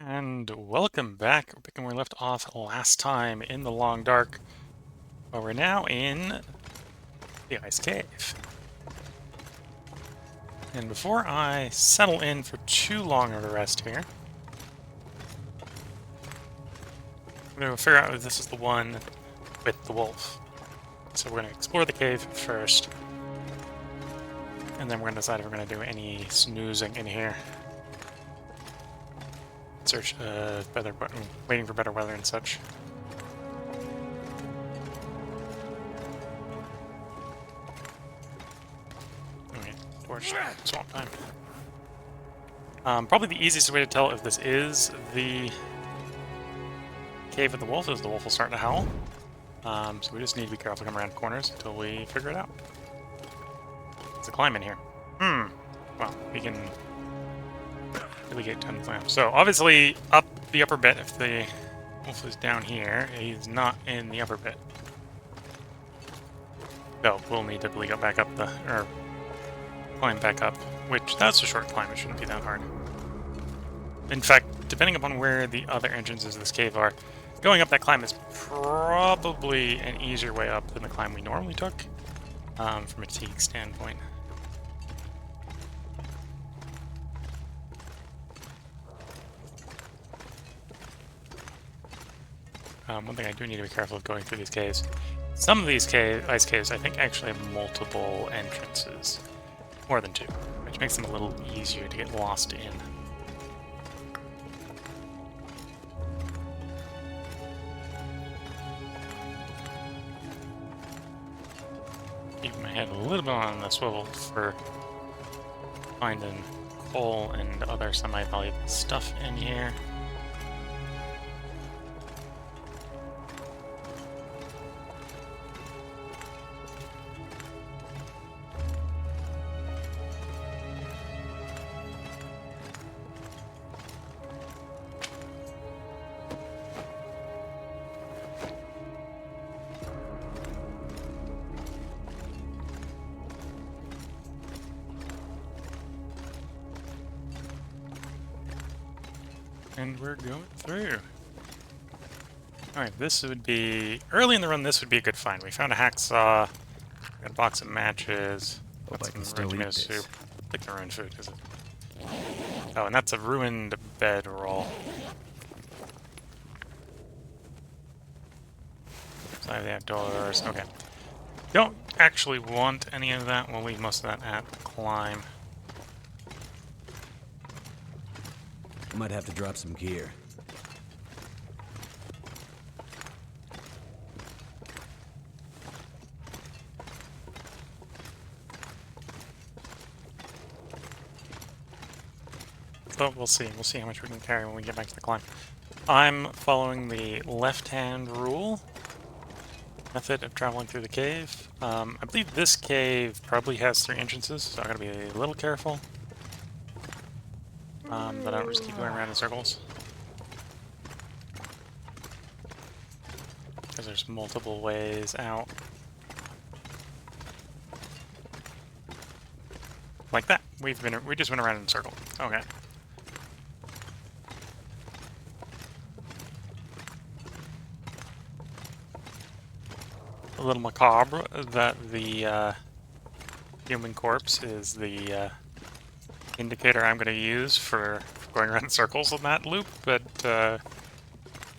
And welcome back. We're picking where we left off last time in the Long Dark. But we're now in the Ice Cave. And before I settle in for too long of a rest here, I'm going to figure out if this is the one with the wolf. So we're going to explore the cave first. And then we're going to decide if we're going to do any snoozing in here. Search better, waiting for better weather and such. Okay, torch, swamp time. Probably the easiest way to tell if this is the cave with the wolf is the wolf will start to howl. So we just need to be careful to come around corners until we figure it out. There's a climb in here. Well, we can really get tons of climb. So obviously up the upper bit, if the wolf is down here, he's not in the upper bit. So we'll need to go back up or climb back up, which that's a short climb, it shouldn't be that hard. In fact, depending upon where the other entrances of this cave are, going up that climb is probably an easier way up than the climb we normally took, from a fatigue standpoint. One thing I do need to be careful of going through these caves. Some of these ice caves, I think, actually have multiple entrances. More than two, which makes them a little easier to get lost in. Keep my head a little bit on the swivel for finding coal and other semi-valuable stuff in here. And we're going through. Alright, this would be... Early in the run, this would be a good find. We found a hacksaw, got a box of matches, Hope I can some still eat tomato this. soup. I think the ruined food, is it? Oh, and that's a ruined bedroll. Side of the outdoors. Okay. Don't actually want any of that. We'll leave most of that at the climb. I might have to drop some gear. But we'll see. We'll see how much we can carry when we get back to the climb. I'm following the left-hand rule method of traveling through the cave. I believe this cave probably has 3 entrances, so I gotta be a little careful. That I don't just keep going around in circles. Because there's multiple ways out. Like that. We just went around in a circle. Okay. A little macabre that the human corpse is the indicator I'm going to use for going around in circles on that loop, but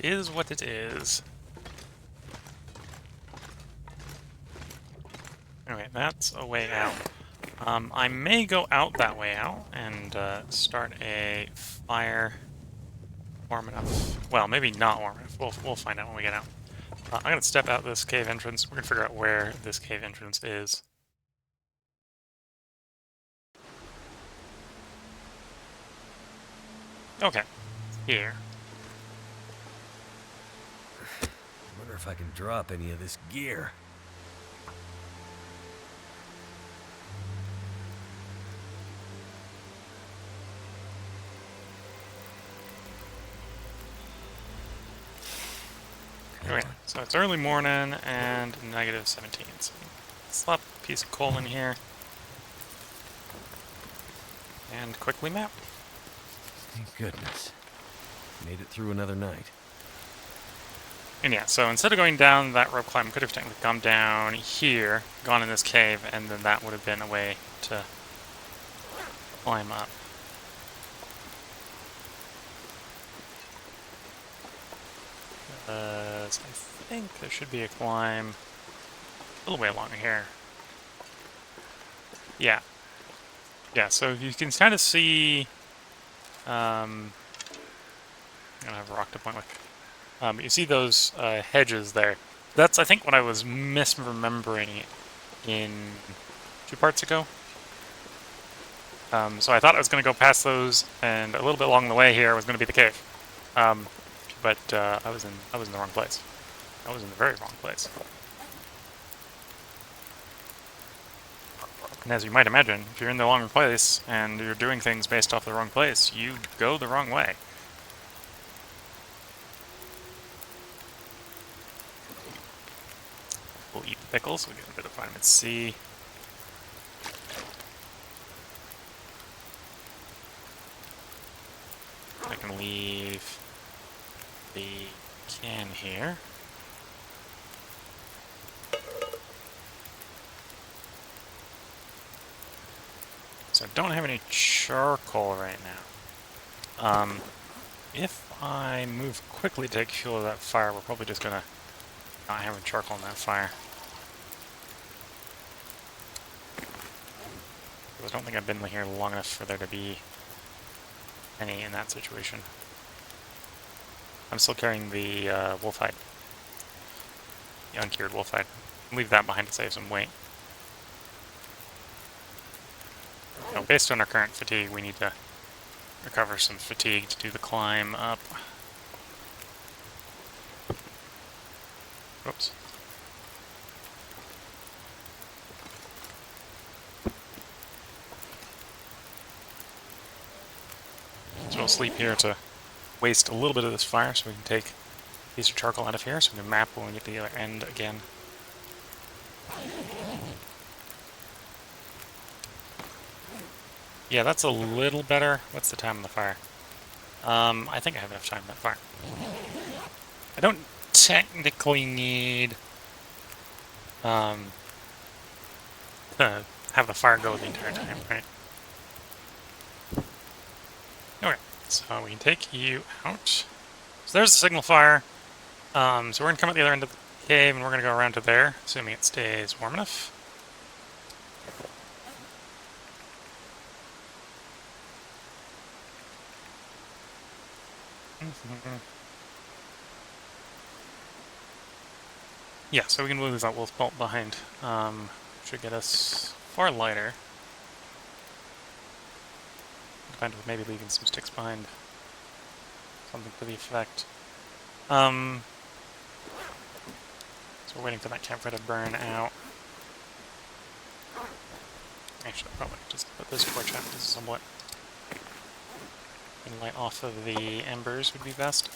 is what it is. Anyway, that's a way out. I may go out that way out and start a fire warm enough. Well, maybe not warm enough. We'll find out when we get out. I'm going to step out this cave entrance. We're going to figure out where this cave entrance is. Okay, here. Wonder if I can drop any of this gear. Okay, so it's early morning and -17. So slap a piece of coal in here. And quickly map. Thank goodness. Made it through another night. And yeah, so instead of going down that rope climb, I could have technically come down here, gone in this cave, and then that would have been a way to climb up. Because I think there should be a climb a little way along here. Yeah. Yeah, so you can kind of see... I'm going to have a rock to point with. You see those hedges there. That's, I think, what I was misremembering in 2 parts ago. So I thought I was going to go past those, and a little bit along the way here was going to be the cave. But I was in the wrong place. I was in the very wrong place. And as you might imagine, if you're in the wrong place and you're doing things based off the wrong place, you go the wrong way. We'll eat the pickles, we get a bit of vitamin C. I can leave the can here. So I don't have any charcoal right now. If I move quickly to take fuel of that fire, we're probably just gonna not have any charcoal in that fire. I don't think I've been here long enough for there to be any in that situation. I'm still carrying the wolf hide. The uncured wolf hide. Leave that behind to save some weight. You know, based on our current fatigue, we need to recover some fatigue to do the climb up. Oops. So we'll sleep here to waste a little bit of this fire so we can take a piece of charcoal out of here so we can map when we get to the other end again. Yeah, that's a little better. What's the time on the fire? I think I have enough time on that fire. I don't technically need to have the fire go the entire time, right? Okay, so we can take you out. So there's the signal fire. So we're going to come at the other end of the cave and we're going to go around to there, assuming it stays warm enough. Yeah, so we can lose that wolf bolt behind. Should get us far lighter. Combined with maybe leaving some sticks behind. Something to the effect. So we're waiting for that campfire to burn out. Actually, I'll probably just put this torch out just somewhat. And light off of the embers would be best.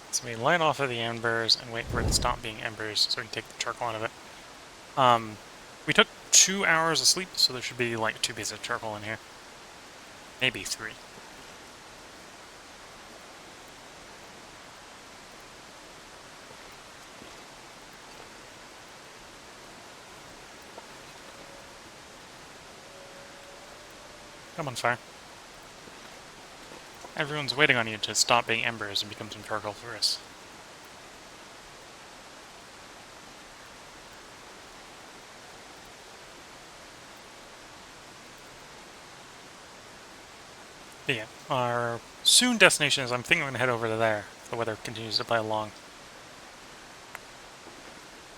So we light off of the embers and wait for it to stop being embers so we can take the charcoal out of it. We took 2 hours of sleep, so there should be like 2 pieces of charcoal in here. Maybe 3. Come on, fire. Everyone's waiting on you to stop being embers and become some charcoal for us. But yeah, our soon destination is, I'm thinking I'm going to head over to there if the weather continues to play along.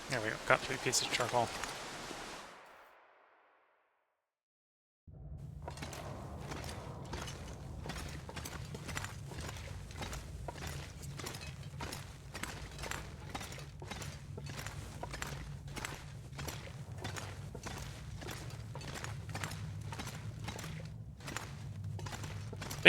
There we go, got 3 pieces of charcoal.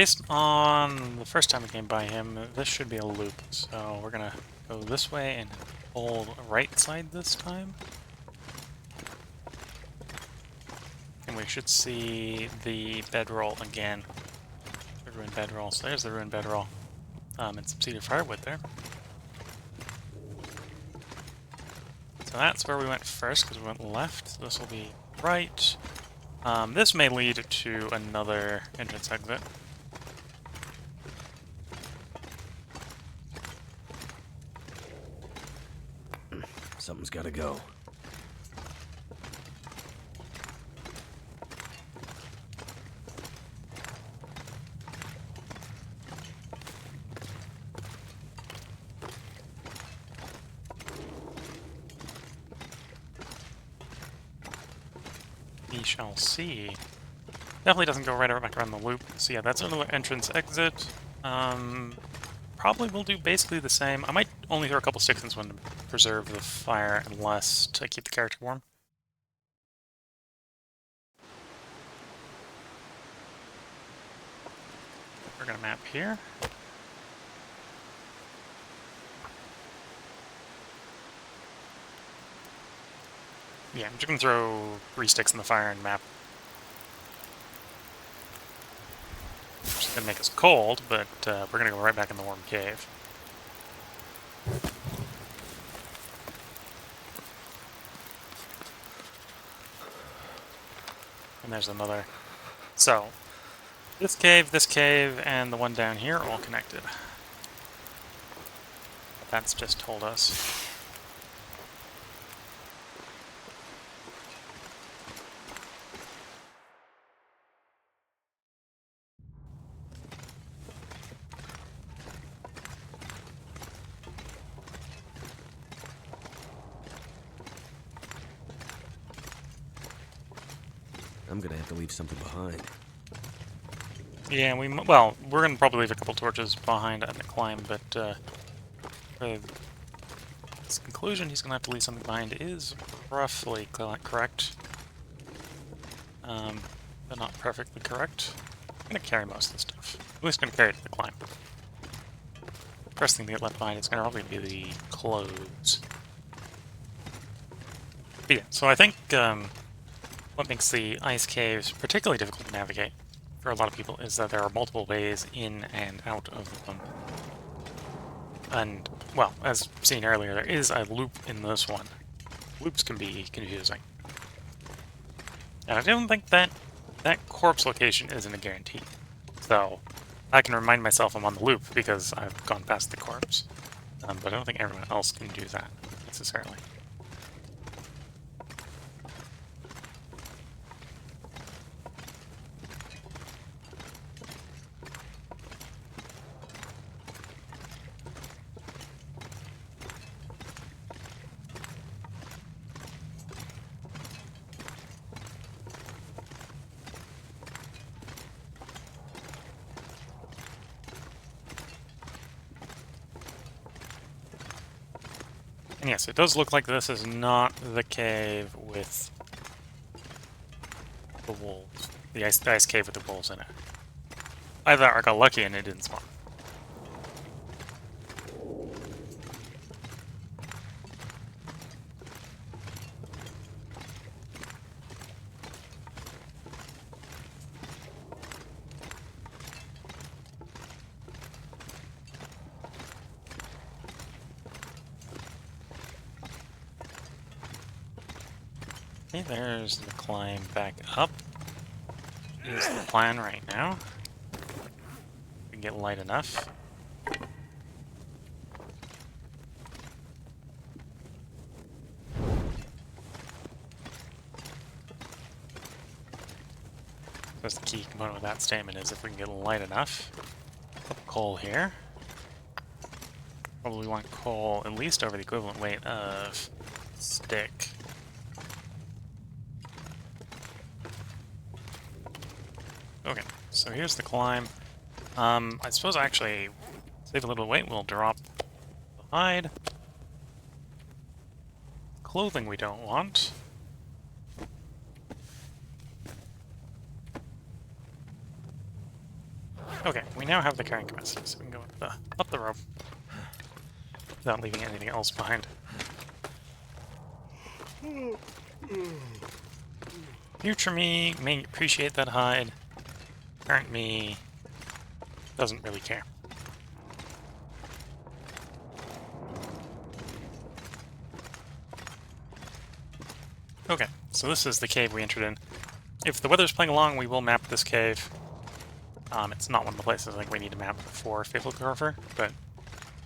based on the first time we came by him, this should be a loop. So we're gonna go this way and pull right side this time. And we should see the bedroll again. The ruined bedroll. So there's the ruined bedroll. And some cedar firewood there. So that's where we went first, because we went left. This will be right. This may lead to another entrance exit. Something's gotta go. We shall see. Definitely doesn't go right back around the loop. So yeah, that's another entrance exit. Probably will do basically the same. I might only throw a couple sticks in this one to preserve the fire, unless to keep the character warm. We're gonna map here. Yeah, I'm just gonna throw 3 sticks in the fire and map. It's gonna make us cold, but we're gonna go right back in the warm cave. And there's another. So, this cave, and the one down here are all connected. That's just told us. I'm gonna have to leave something behind. Yeah, well, we're gonna probably leave a couple torches behind on the climb, but for his conclusion, he's gonna have to leave something behind is roughly correct. But not perfectly correct. I'm gonna carry most of the stuff. At least gonna carry it to the climb. First thing to get left behind is gonna probably be the clothes. But yeah, so I think what makes the ice caves particularly difficult to navigate for a lot of people is that there are multiple ways in and out of them. And, well, as seen earlier, there is a loop in this one. Loops can be confusing. And I don't think that corpse location isn't a guarantee. So, I can remind myself I'm on the loop because I've gone past the corpse. But I don't think everyone else can do that, necessarily. And yes, it does look like this is not the cave with the wolves. The ice cave with the wolves in it. I thought I got lucky and it didn't spawn. Okay, there's the climb back up. Is the plan right now. We can get light enough. That's the key component of that statement is if we can get light enough. Put coal here. Probably want coal at least over the equivalent weight of stick. Okay, so here's the climb. I suppose I actually save a little weight. We'll drop the hide. Clothing we don't want. Okay, we now have the carrying capacity, so we can go up the rope without leaving anything else behind. Future me may appreciate that hide. Current me doesn't really care. Okay, so this is the cave we entered in. If the weather's playing along, we will map this cave. It's not one of the places like we need to map for Faithful Carver, but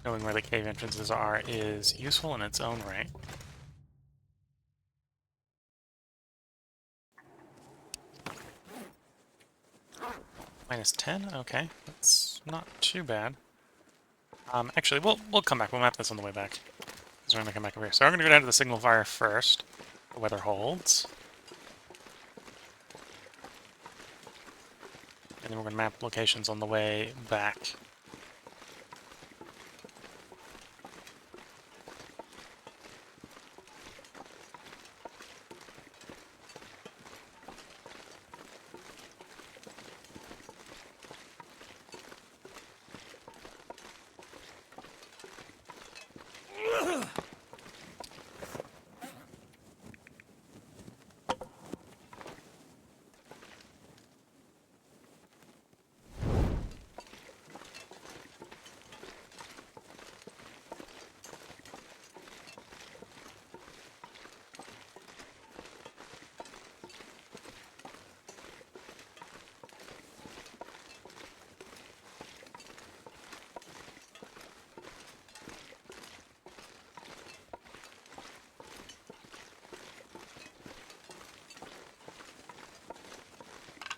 knowing where the cave entrances are is useful in its own right. -10? Okay, that's not too bad. Actually, we'll come back. We'll map this on the way back. So we're gonna come back over here. So I'm gonna go down to the signal fire first. The weather holds. And then we're gonna map locations on the way back.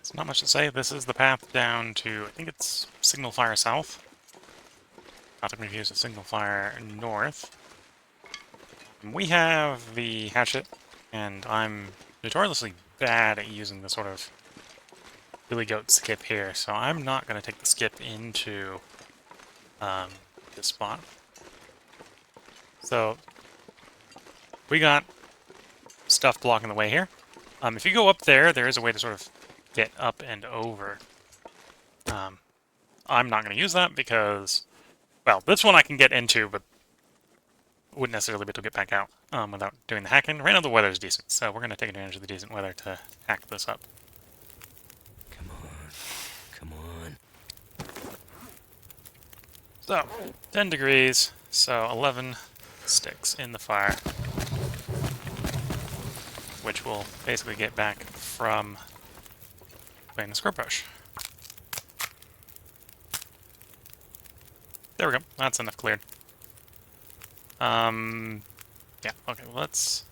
There's not much to say. This is the path down to, I think it's Signal Fire South. Not to confuse with Signal Fire North. We have the hatchet, and I'm notoriously bad at using the sort of Billy Goat skip here, so I'm not going to take the skip into this spot. So, we got stuff blocking the way here. If you go up there, there is a way to sort of get up and over. I'm not going to use that because, well, this one I can get into, but wouldn't necessarily be able to get back out without doing the hacking. Right now the weather's decent, so we're going to take advantage of the decent weather to hack this up. Come on. Come on. So, 10 degrees, so 11 sticks in the fire, which will basically get back from playing the scrub brush. There we go. That's enough cleared. Yeah, okay, let's...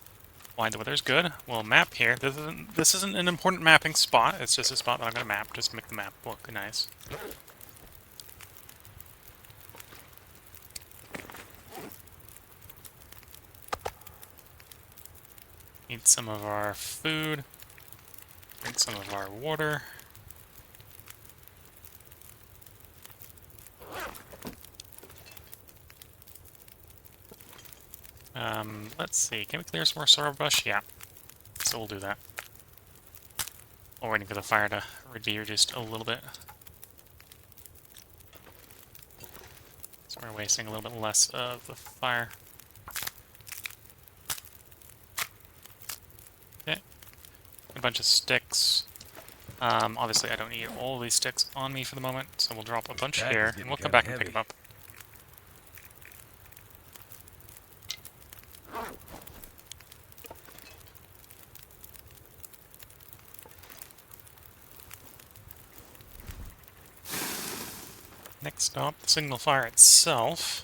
Why the weather's good. We'll map here. This isn't an important mapping spot. It's just a spot that I'm going to map, just to make the map look nice. Need some of our food. Drink some of our water. Let's see. Can we clear some more sorrel bush? Yeah. So we'll do that. We're waiting for the fire to reduce just a little bit. So we're wasting a little bit less of the fire. Okay. A bunch of sticks. Obviously I don't need all these sticks on me for the moment, so we'll drop a bunch here, and we'll come back and pick them up. Next stop, the signal fire itself.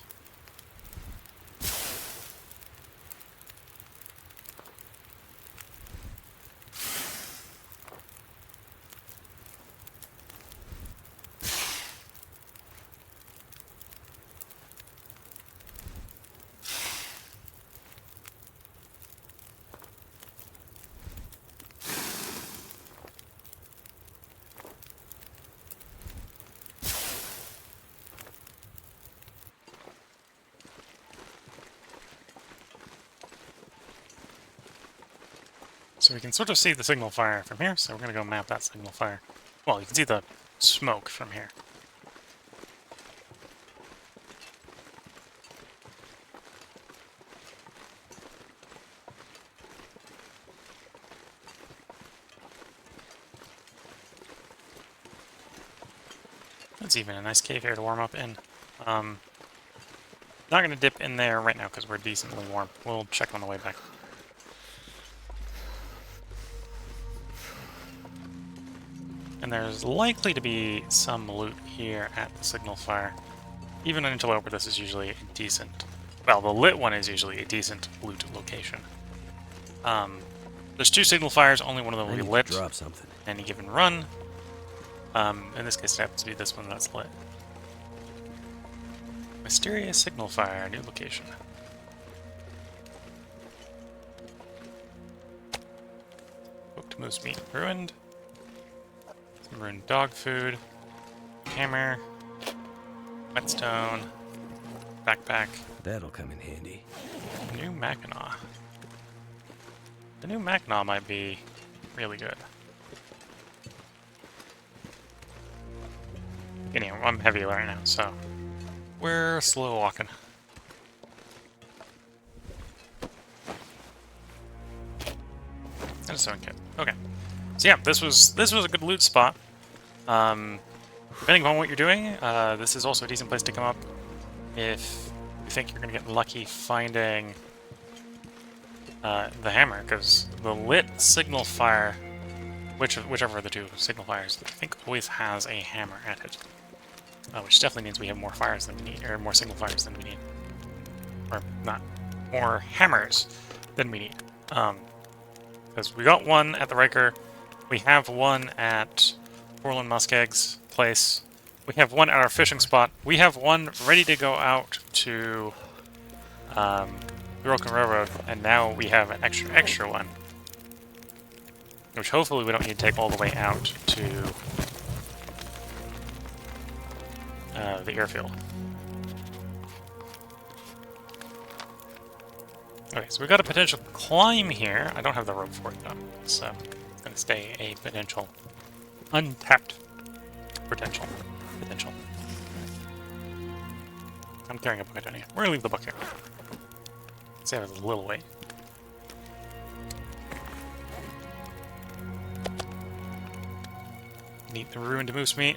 So we can sort of see the signal fire from here, so we're going to go map that signal fire. Well, you can see the smoke from here. It's even a nice cave here to warm up in. Not going to dip in there right now because we're decently warm. We'll check on the way back. And there's likely to be some loot here at the signal fire. Even in Interloper, this is usually a decent... Well, the lit one is usually a decent loot location. There's 2 signal fires, only one of them will be lit. Drop something. Any given run. In this case, it happens to be this one that's lit. Mysterious signal fire, new location. Cooked moose meat ruined. Some ruined dog food. Hammer. Whetstone. Backpack. That'll come in handy. New Mackinaw. The new Mackinaw might be really good. Anyway, I'm heavy right now, so we're slow walking. And a sewing kit. Okay. So yeah, this was a good loot spot. Depending on what you're doing, this is also a decent place to come up if you think you're gonna get lucky finding the hammer, because the lit signal fire, whichever of the 2 signal fires, I think always has a hammer at it. Which definitely means we have more fires than we need, or more signal fires than we need. Or not, more hammers than we need. Because we got one at the Riker, we have one at Orland Muskeg's place, we have one at our fishing spot, we have one ready to go out to the Broken Railroad, and now we have an extra one. Which hopefully we don't need to take all the way out to the airfield. Okay, so we've got a potential climb here. I don't have the rope for it though, so it's going to stay a potential untapped potential. I'm carrying a bucket down here. We're going to leave the bucket. Save us a little weight. Need the ruined moose meat.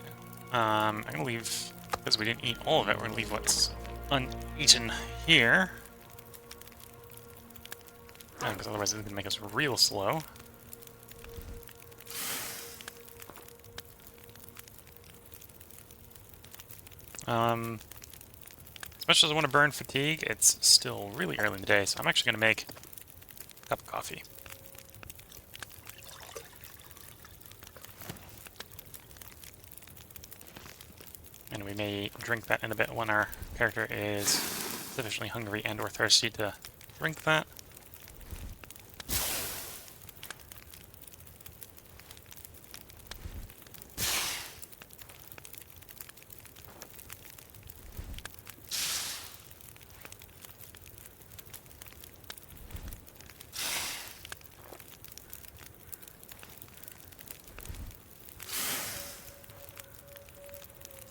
I'm going to leave, because we didn't eat all of it, we're going to leave what's uneaten here. Because otherwise it's going to make us real slow. As much as I want to burn fatigue, it's still really early in the day, so I'm actually going to make a cup of coffee. And we may drink that in a bit when our character is sufficiently hungry and or thirsty to drink that.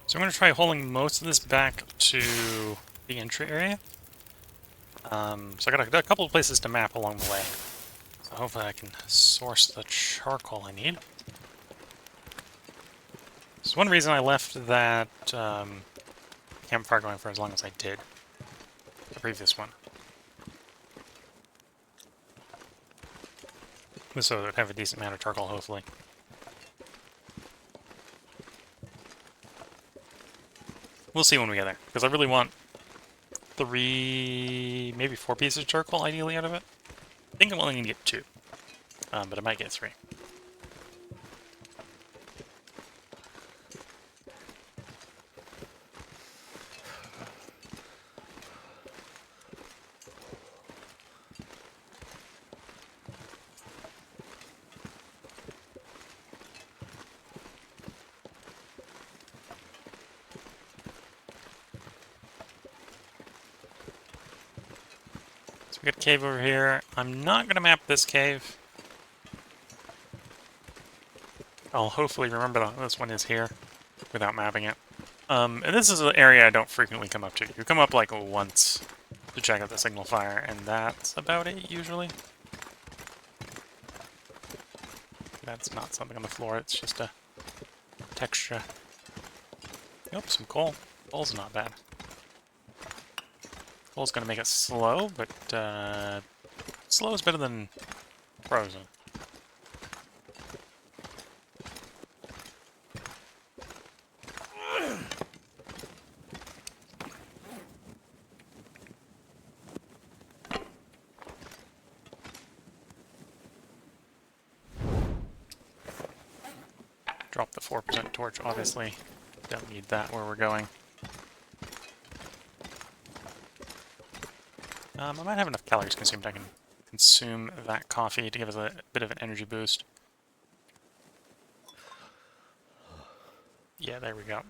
So I'm going to try holding most of this back to the entry area. So I got a couple of places to map along the way. So hopefully I can source the charcoal I need. So one reason I left that campfire going for as long as I did, the previous one, so it would have a decent amount of charcoal, hopefully. We'll see when we get there, because I really want 3, maybe 4 pieces of charcoal, ideally, out of it. I think I'm only going to get 2, but I might get 3. We got a cave over here. I'm not going to map this cave. I'll hopefully remember that this one is here without mapping it. And this is an area I don't frequently come up to. You come up like once to check out the signal fire, and that's about it usually. That's not something on the floor, it's just a texture. Nope, some coal. Coal's not bad. Coal's gonna make it slow, but slow is better than frozen. Drop the 4% torch, obviously. Don't need that where we're going. I might have enough calories consumed. I can consume that coffee to give us a bit of an energy boost. Yeah, there we go.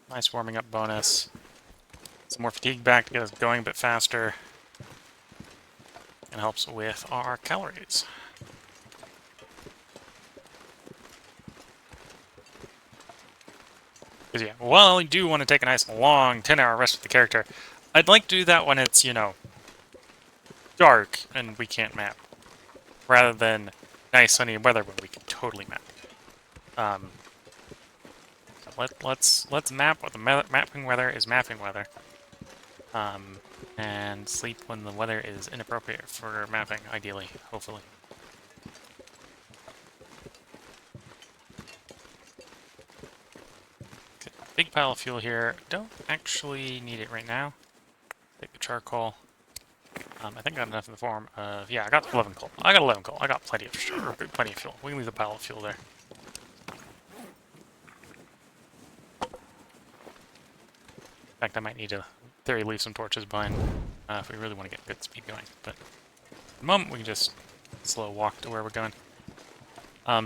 Nice warming up bonus. Some more fatigue back to get us going a bit faster. And helps with our calories. Because yeah, while you do want to take a nice long 10-hour rest with the character, I'd like to do that when it's, you know, dark and we can't map. Rather than nice sunny weather when we can totally map. Let's map what the mapping weather is mapping weather. And sleep when the weather is inappropriate for mapping, ideally, hopefully. Okay, big pile of fuel here. Don't actually need it right now. Take the charcoal. I think I got enough in the form of... Yeah, I got 11 coal. I got 11 coal. I got plenty of fuel. We can leave the pile of fuel there. In fact, I might need to, in theory, leave some torches behind if we really want to get good speed going. But at the moment, we can just slow walk to where we're going.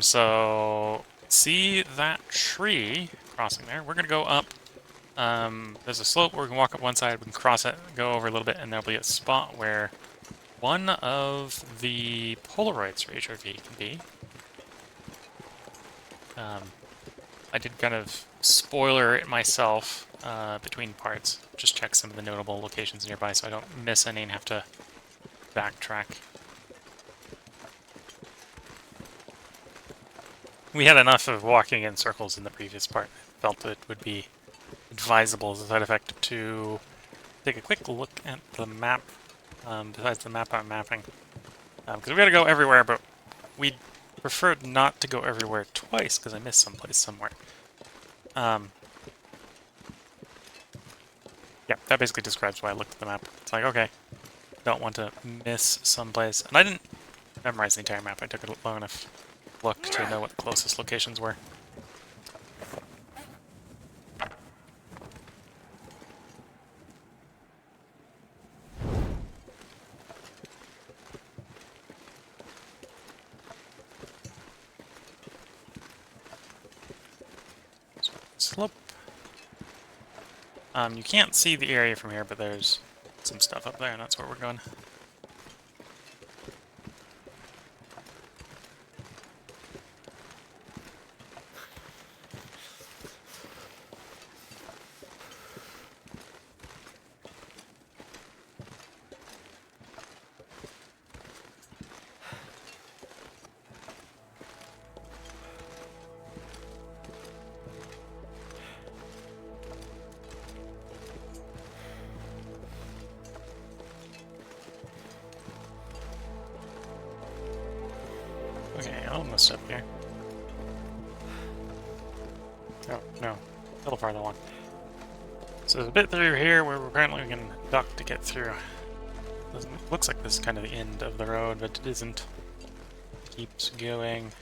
So, see that tree crossing there? We're going to go up. There's a slope where we can walk up one side, we can cross it, go over a little bit, and there'll be a spot where one of the Polaroids for HRV can be. I did kind of spoiler it myself between parts. Just check some of the notable locations nearby so I don't miss any and have to backtrack. We had enough of walking in circles in the previous part. I felt it would be advisable as a side effect to take a quick look at the map, besides the map I'm mapping. Because we gotta go everywhere, but we preferred not to go everywhere twice because I missed someplace somewhere. Yeah, that basically describes why I looked at the map. It's like, okay, don't want to miss someplace. And I didn't memorize the entire map. I took a long enough look to know what the closest locations were. Slope. You can't see the area from here, but there's some stuff up there, and that's where we're going. Okay, almost up here. Oh, no. A little farther along. So there's a bit through here where apparently we can duck to get through. Looks like this is kind of the end of the road, but it isn't. Keeps going.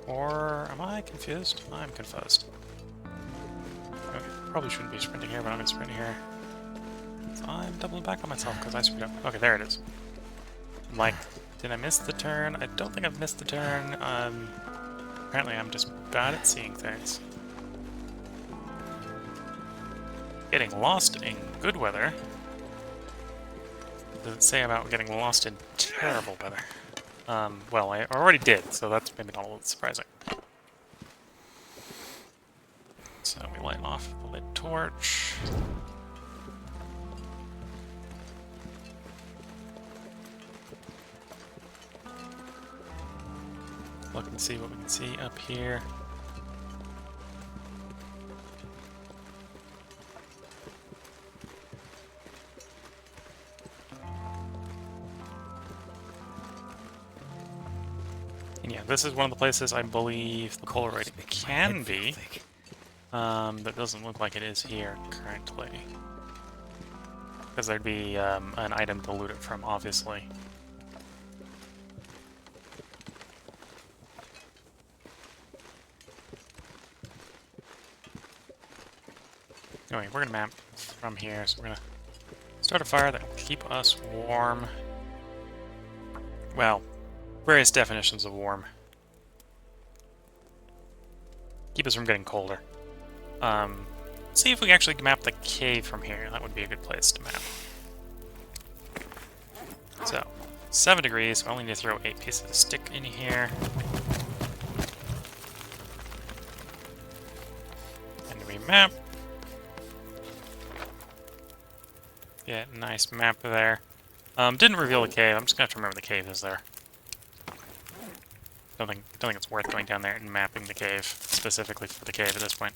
Or am I confused? I'm confused. Okay, probably shouldn't be sprinting here, but I'm going to sprint here. So I'm doubling back on myself because I screwed up. Okay, there it is. I'm like, did I miss the turn? I don't think I've missed the turn. Apparently I'm just bad at seeing things. Getting lost in good weather. What does it say about getting lost in terrible weather? Well, I already did, so that's maybe not a little surprising. So we light off the lit torch. Let's see what we can see up here. And yeah, this is one of the places I believe the Polaroid can be. That doesn't look like it is here currently. Because there'd be an item to loot it from, obviously. Anyway, we're gonna map from here, so we're gonna start a fire that will keep us warm. Well, various definitions of warm. Keep us from getting colder. See if we can actually map the cave from here. That would be a good place to map. So, 7 degrees, so I only need to throw 8 pieces of stick in here. And we map. Yeah, nice map there. Didn't reveal the cave. I'm just gonna have to remember the cave is there. Don't think it's worth going down there and mapping the cave specifically for the cave at this point.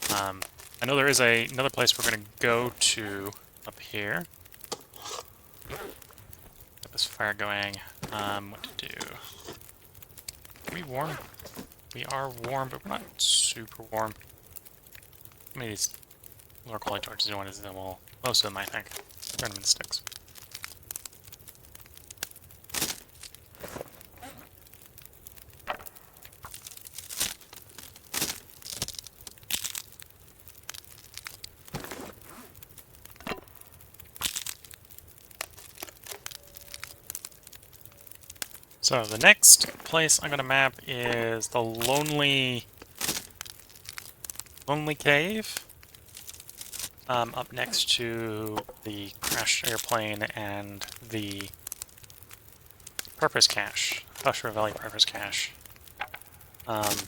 I know there is another place we're gonna go to up here. Get this fire going. What to do? Are we warm? We are warm, but we're not super warm. How many of these lower quality torches do you want to them all? Most of them, I think. Turn them into sticks. So the next place I'm going to map is the Lonely Cave. Up next to the crashed airplane and the Purpose Cache. Bushra Valley Purpose Cache. The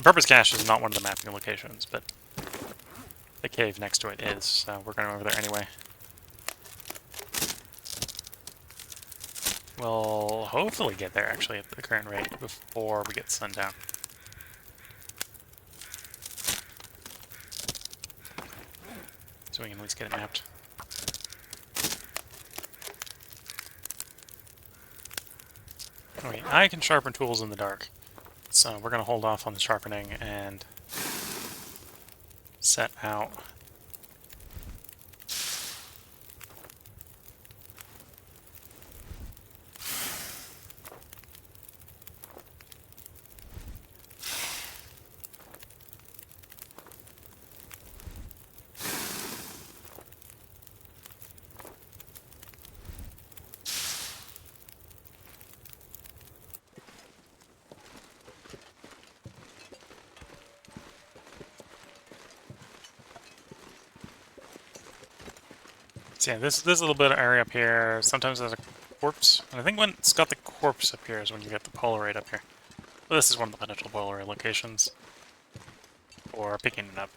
Purpose Cache is not one of the mapping locations, but the cave next to it is, so we're going over there anyway. We'll hopefully get there, actually, at the current rate before we get sundown. So we can at least get it mapped. Okay, I can sharpen tools in the dark. So we're going to hold off on the sharpening and set out. So yeah, this little bit of area up here, sometimes there's a corpse. And I think when it's got the corpse up here is when you get the Polaroid up here. Well, this is one of the potential Polaroid locations. For picking it up.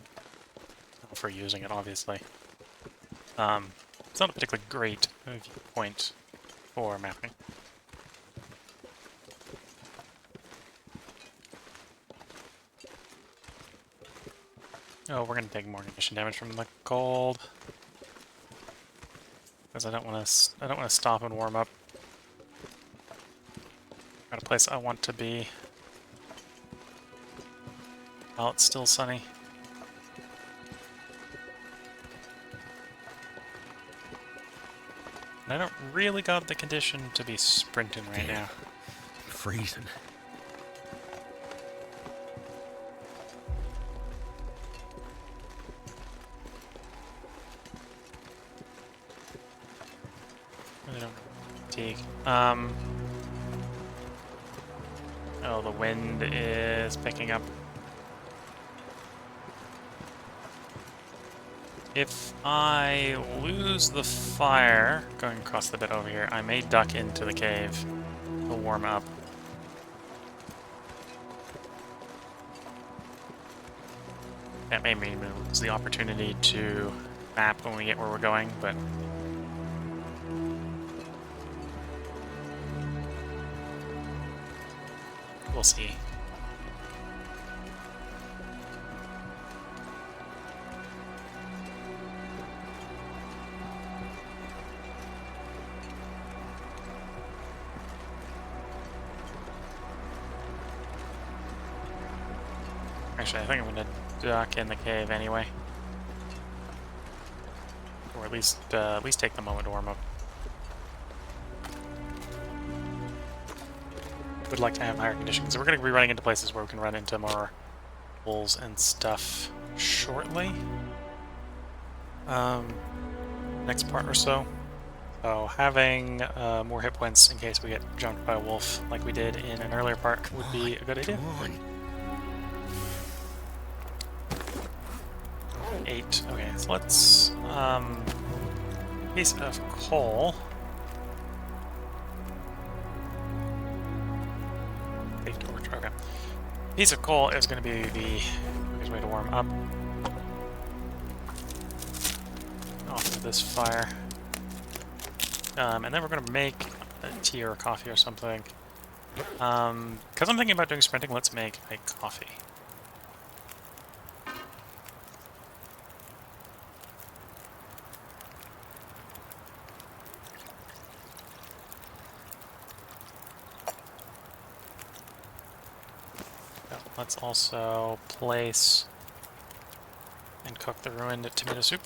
Not for using it, obviously. It's not a particularly great viewpoint for mapping. Oh, we're gonna take more ignition damage from the cold. Because I don't want to stop and warm up. Got a place I want to be while it's still sunny. And I don't really got the condition to be sprinting right now. I'm freezing. Really don't fatigue. Oh, the wind is picking up. If I lose the fire going across the bit over here, I may duck into the cave to warm up. That may mean we lose the opportunity to map when we get where we're going, but DLC. Actually, I think I'm gonna duck in the cave anyway, or at least take the moment to warm up. Would like to have higher conditions. We're going to be running into places where we can run into more wolves and stuff shortly. Next part or so. So having more hit points in case we get jumped by a wolf like we did in an earlier part would be a good idea. Come on. 8. Okay, so let's piece of coal. Okay. Piece of coal is going to be the quickest way to warm up. Off of this fire. And then we're going to make a tea or a coffee or something. Because I'm thinking about doing sprinting, let's make a coffee. Let's also place and cook the ruined tomato soup.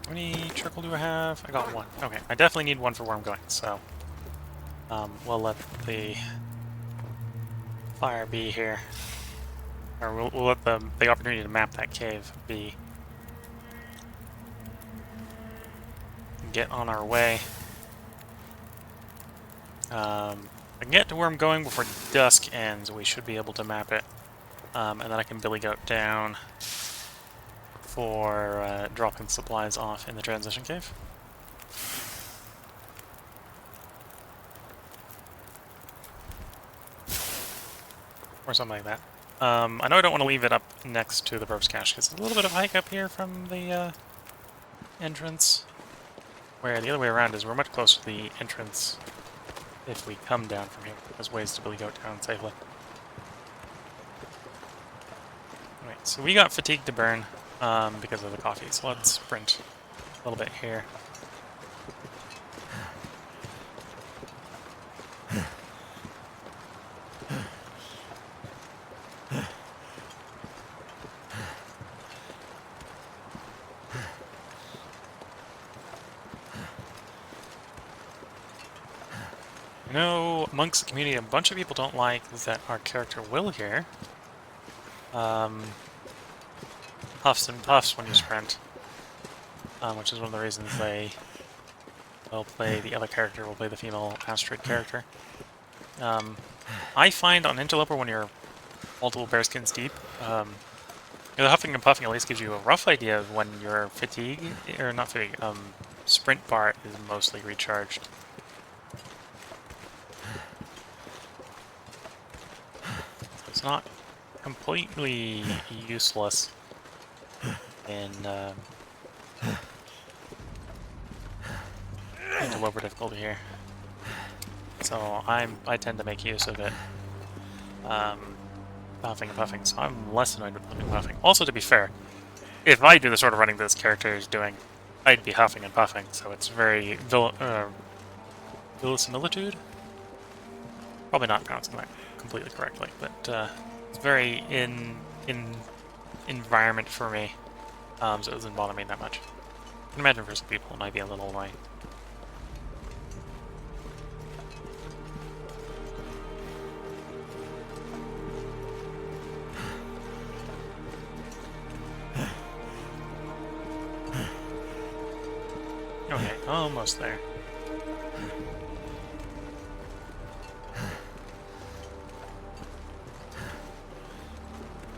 How many charcoal do I have? I got 1. Okay, I definitely need 1 for where I'm going, so we'll let the fire be here. Or we'll let the opportunity to map that cave be. Get on our way. I can get to where I'm going before dusk ends. We should be able to map it. And then I can billy goat down for dropping supplies off in the transition cave. Or something like that. I know I don't want to leave it up next to the ropes cache, because it's a little bit of a hike up here from the entrance. Where the other way around is we're much closer to the entrance if we come down from here. There's ways to billy goat down safely. Alright, so we got fatigue to burn because of the coffee, so let's sprint a little bit here. I know amongst the community a bunch of people don't like that our character Will here huffs and puffs when you sprint, which is one of the reasons they will play the other character, will play the female asteroid character. I find on Interloper when you're multiple bearskins deep, the huffing and puffing at least gives you a rough idea of when your fatigue, or not fatigue, sprint bar is mostly recharged. It's not completely useless into lower difficulty here. So I tend to make use of it. Huffing and puffing, so I'm less annoyed with huffing and puffing. Also, to be fair, if I do the sort of running this character is doing, I'd be huffing and puffing, so it's very verisimilitude? Probably not pronouncing that completely correctly, but it's very in environment for me, so it doesn't bother me that much. I can imagine for some people it might be a little annoying. Okay, almost there.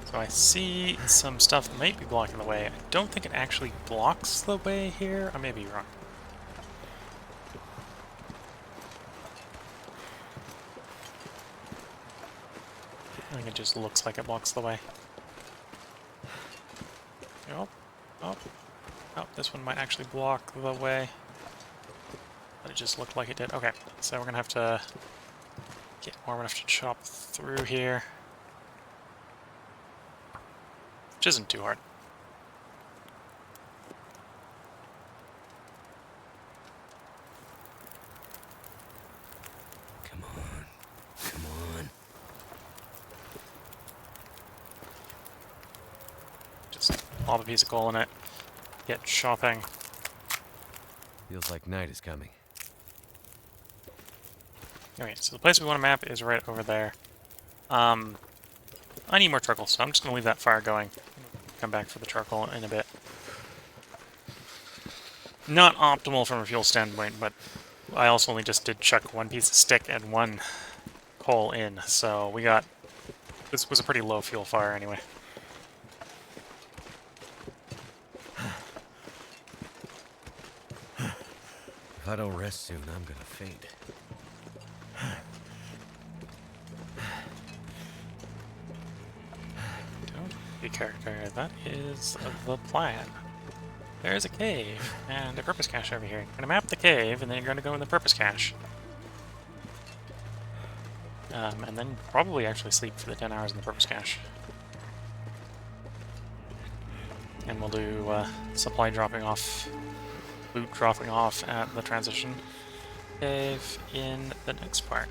So I see some stuff that might be blocking the way. I don't think it actually blocks the way here. I may be wrong. I think it just looks like it blocks the way. Oh, oh, oh, this one might actually block the way. But it just looked like it did. Okay, so we're gonna have to get warm enough to chop through here. Which isn't too hard. Come on. Come on. Just lob a piece of coal in it, get chopping. Feels like night is coming. Okay, so the place we want to map is right over there. I need more charcoal, so I'm just going to leave that fire going. Come back for the charcoal in a bit. Not optimal from a fuel standpoint, but I also only just did chuck one piece of stick and one coal in, so we got... This was a pretty low fuel fire anyway. If I don't rest soon, I'm gonna faint. Don't be character. That is the plan. There's a cave and a purpose cache over here. You're going to map the cave, and then you're going to go in the purpose cache. And then probably actually sleep for the 10 hours in the purpose cache. And we'll do supply dropping off, loot dropping off at the transition cave in the next part.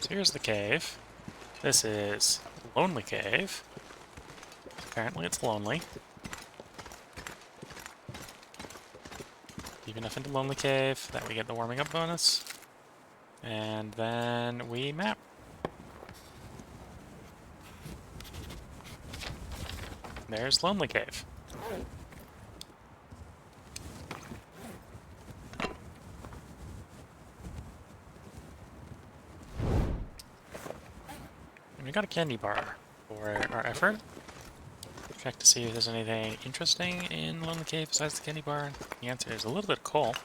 So here's the cave. This is Lonely Cave. Apparently it's lonely. Deep enough into Lonely Cave that we get the warming up bonus. And then we map. There's Lonely Cave. And we got a candy bar for our effort. Check to see if there's anything interesting in Lonely Cave besides the candy bar. The answer is a little bit of coal.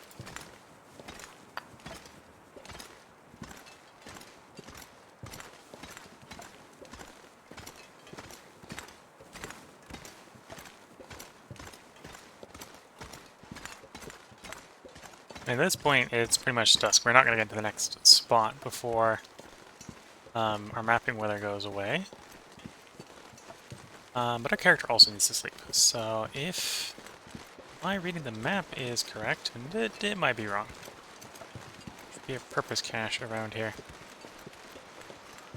At this point, it's pretty much dusk. We're not going to get to the next spot before our mapping weather goes away. But our character also needs to sleep. So if my reading the map is correct, and it might be wrong. Should be a purpose cache around here.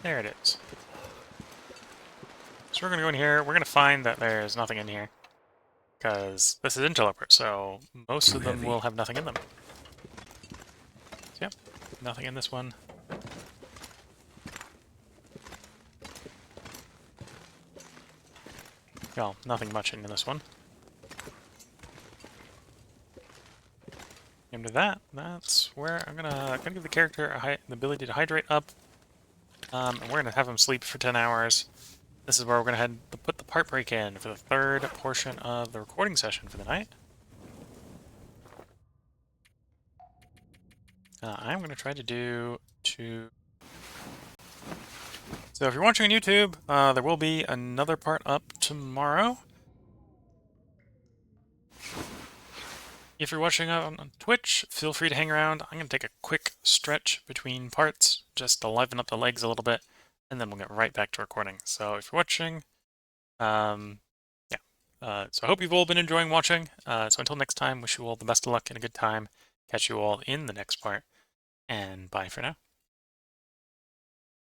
There it is. So we're going to go in here. We're going to find that there's nothing in here. Because this is Interloper, so most of them will have nothing in them. So, yep, nothing in this one. Well, nothing much in this one. And to that, that's where I'm gonna give the character the ability to hydrate up, and we're gonna have him sleep for 10 hours. This is where we're gonna put the part break in for the third portion of the recording session for the night. I'm gonna try to do two. So if you're watching on YouTube, there will be another part up tomorrow. If you're watching on Twitch, feel free to hang around. I'm going to take a quick stretch between parts, just to liven up the legs a little bit, and then we'll get right back to recording. So if you're watching, yeah. So I hope you've all been enjoying watching. So until next time, wish you all the best of luck and a good time. Catch you all in the next part, and bye for now.